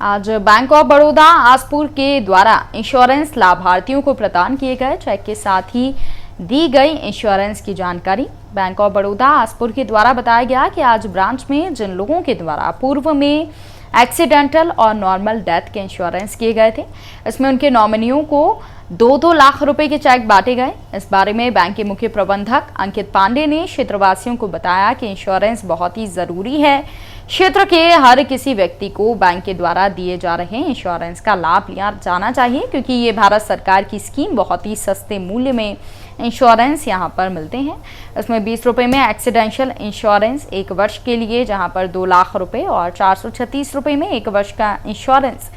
आज bank of Baroda Aspur के द्वारा इंश्योरेंस लाभार्थियों को प्रदान किए गए चेक के साथ ही दी गई इंश्योरेंस की जानकारी। बैंक ऑफ बड़ौदा आसपुर के द्वारा बताया गया कि आज ब्रांच में जिन लोगों के द्वारा पूर्व में एक्सीडेंटल और नॉर्मल डेथ के इंश्योरेंस किए गए थे, इसमें उनके नॉमिनियों को 2-2 लाख रुपए के चेक बांटे गए। इस बारे में बैंक के मुख्य प्रबंधक अंकित पांडे ने क्षेत्रवासियों को बताया कि इंश्योरेंस बहुत ही जरूरी है। क्षेत्र के हर किसी व्यक्ति को बैंक के द्वारा दिए जा रहे इंश्योरेंस का लाभ लिया जाना चाहिए, क्योंकि ये भारत सरकार की स्कीम बहुत ही सस्ते मूल्य में इंश्योरेंस यहाँ पर मिलते हैं। इसमें 20 रुपये में एक्सीडेंशियल इंश्योरेंस 1 वर्ष के लिए, जहाँ पर 2 लाख रुपए, और 436 रुपये में 1 वर्ष का इंश्योरेंस,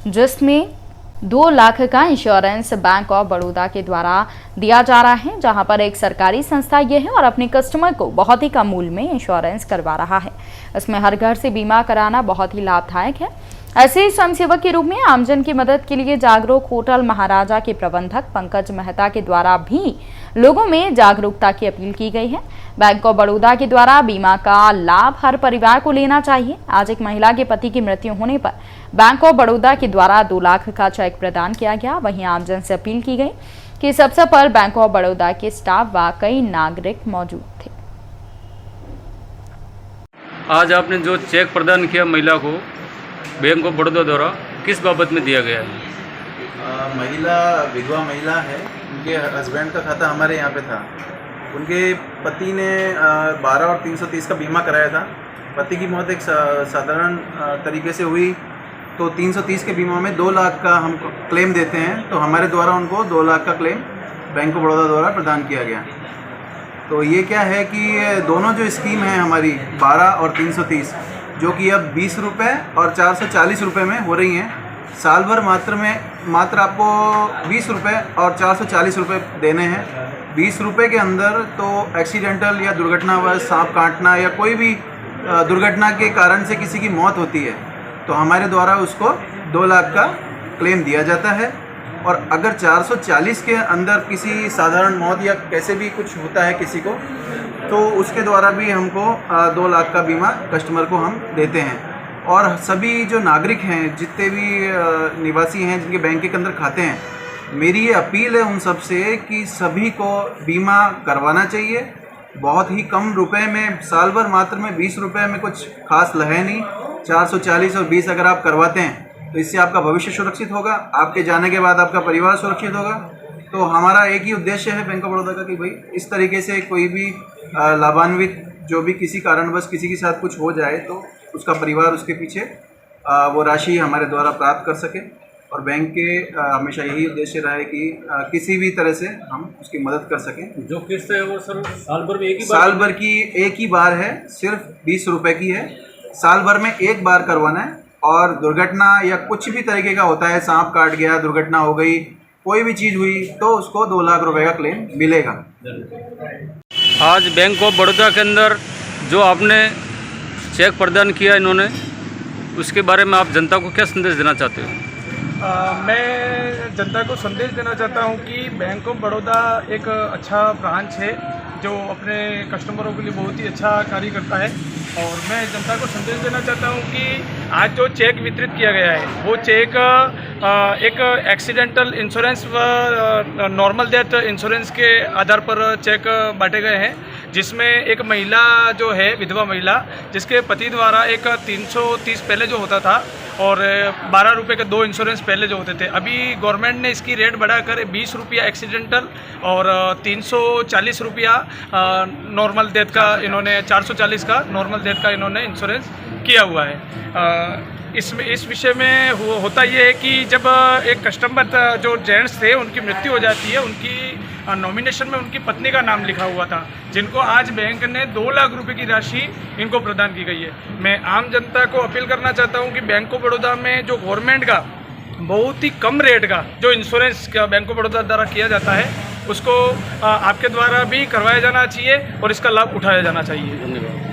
जिसमें 2 लाख का इंश्योरेंस बैंक ऑफ बड़ौदा के द्वारा दिया जा रहा है, जहां पर एक सरकारी संस्था ये है और अपने कस्टमर को बहुत ही कम मूल्य में इंश्योरेंस करवा रहा है। इसमें हर घर से बीमा कराना बहुत ही लाभदायक है। ऐसे ही स्वयंसेवक के रूप में आमजन की मदद के लिए जागरूक होटल महाराजा के प्रबंधक पंकज मेहता के द्वारा भी लोगों में जागरूकता की अपील की गई है। बैंक ऑफ बड़ौदा के द्वारा बीमा का लाभ हर परिवार को लेना चाहिए। आज एक महिला के पति की मृत्यु होने पर बैंक ऑफ बड़ौदा के द्वारा 2 लाख का चेक प्रदान किया गया। वहीं आमजन से अपील की गई कि इस अवसर पर बैंक ऑफ बड़ौदा के स्टाफ व कई नागरिक मौजूद थे। आज आपने जो चेक प्रदान किया महिला को बैंक ऑफ बड़ौदा द्वारा, किस बाबत में दिया गया है? महिला विधवा महिला है, उनके हस्बैंड का खाता हमारे यहाँ पे था। उनके पति ने 12 और 330 का बीमा कराया था। पति की मौत एक साधारण तरीके से हुई, तो 330 के बीमा में 2 लाख का हम क्लेम देते हैं, तो हमारे द्वारा उनको 2 लाख का क्लेम बैंक ऑफ बड़ौदा द्वारा प्रदान किया गया। तो ये क्या है कि दोनों जो स्कीम है हमारी 12 और 330, जो कि अब 20 रुपये और 440 रुपये में हो रही हैं, साल भर मात्र आपको 20 रुपये और 440 रुपये देने हैं। 20 रुपये के अंदर तो एक्सीडेंटल या दुर्घटनावश सांप काटना या कोई भी दुर्घटना के कारण से किसी की मौत होती है, तो हमारे द्वारा उसको 2 लाख का क्लेम दिया जाता है। और अगर 440 के अंदर किसी साधारण मौत या कैसे भी कुछ होता है किसी को, तो उसके द्वारा भी हमको 2 लाख का बीमा कस्टमर को हम देते हैं। और सभी जो नागरिक हैं, जितने भी निवासी हैं जिनके बैंक के अंदर खाते हैं, मेरी ये अपील है उन सब से कि सभी को बीमा करवाना चाहिए। बहुत ही कम रुपए में, साल भर मात्र में 20 रुपये में कुछ खास है नहीं। 440 और 20 अगर आप करवाते हैं तो इससे आपका भविष्य सुरक्षित होगा, आपके जाने के बाद आपका परिवार सुरक्षित होगा। तो हमारा एक ही उद्देश्य है बैंक ऑफ बड़ौदा का कि भाई इस तरीके से कोई भी लाभान्वित जो भी किसी कारणवश किसी के साथ कुछ हो जाए, तो उसका परिवार उसके पीछे वो राशि हमारे द्वारा प्राप्त कर सके। और बैंक के हमेशा यही उद्देश्य रहा है कि किसी भी तरह से हम उसकी मदद कर सकें। जो किस्त है वो सर साल भर में साल भर की एक ही बार है, सिर्फ 20 रुपये की है। साल भर में एक बार करवाना है। और दुर्घटना या कुछ भी तरीके का होता है, सांप काट गया, दुर्घटना हो गई, कोई भी चीज़ हुई, तो उसको 2 लाख रुपए का क्लेम मिलेगा। आज बैंक ऑफ बड़ौदा के अंदर जो आपने चेक प्रदान किया इन्होंने, उसके बारे में आप जनता को क्या संदेश देना चाहते हो? मैं जनता को संदेश देना चाहता हूं कि बैंक ऑफ बड़ौदा एक अच्छा ब्रांच है जो अपने कस्टमरों के लिए बहुत ही अच्छा कार्य करता है। और मैं जनता को संदेश देना चाहता हूं कि आज जो चेक वितरित किया गया है, वो चेक एक एक्सीडेंटल इंश्योरेंस व नॉर्मल डेथ इंश्योरेंस के आधार पर चेक बांटे गए हैं, जिसमें एक महिला जो है, विधवा महिला, जिसके पति द्वारा एक 330 पहले जो होता था और 12 रुपये के 2 इंश्योरेंस पहले जो होते थे, अभी गवर्नमेंट ने इसकी रेट बढ़ाकर 20 रुपया एक्सीडेंटल और 340 रुपया नॉर्मल डेथ का, इन्होंने 440 का नॉर्मल डेथ का इन्होंने इंश्योरेंस किया हुआ है। इस विषय में होता ये है कि जब एक कस्टमर जो जेंट्स थे उनकी मृत्यु हो जाती है, उनकी नॉमिनेशन में उनकी पत्नी का नाम लिखा हुआ था, जिनको आज बैंक ने 2 लाख रुपए की राशि इनको प्रदान की गई है। मैं आम जनता को अपील करना चाहता हूं कि बैंक ऑफ बड़ौदा में जो गवर्नमेंट का बहुत ही कम रेट का जो इंश्योरेंस का बैंक ऑफ बड़ौदा द्वारा किया जाता है, उसको आपके द्वारा भी करवाया जाना चाहिए और इसका लाभ उठाया जाना चाहिए। धन्यवाद।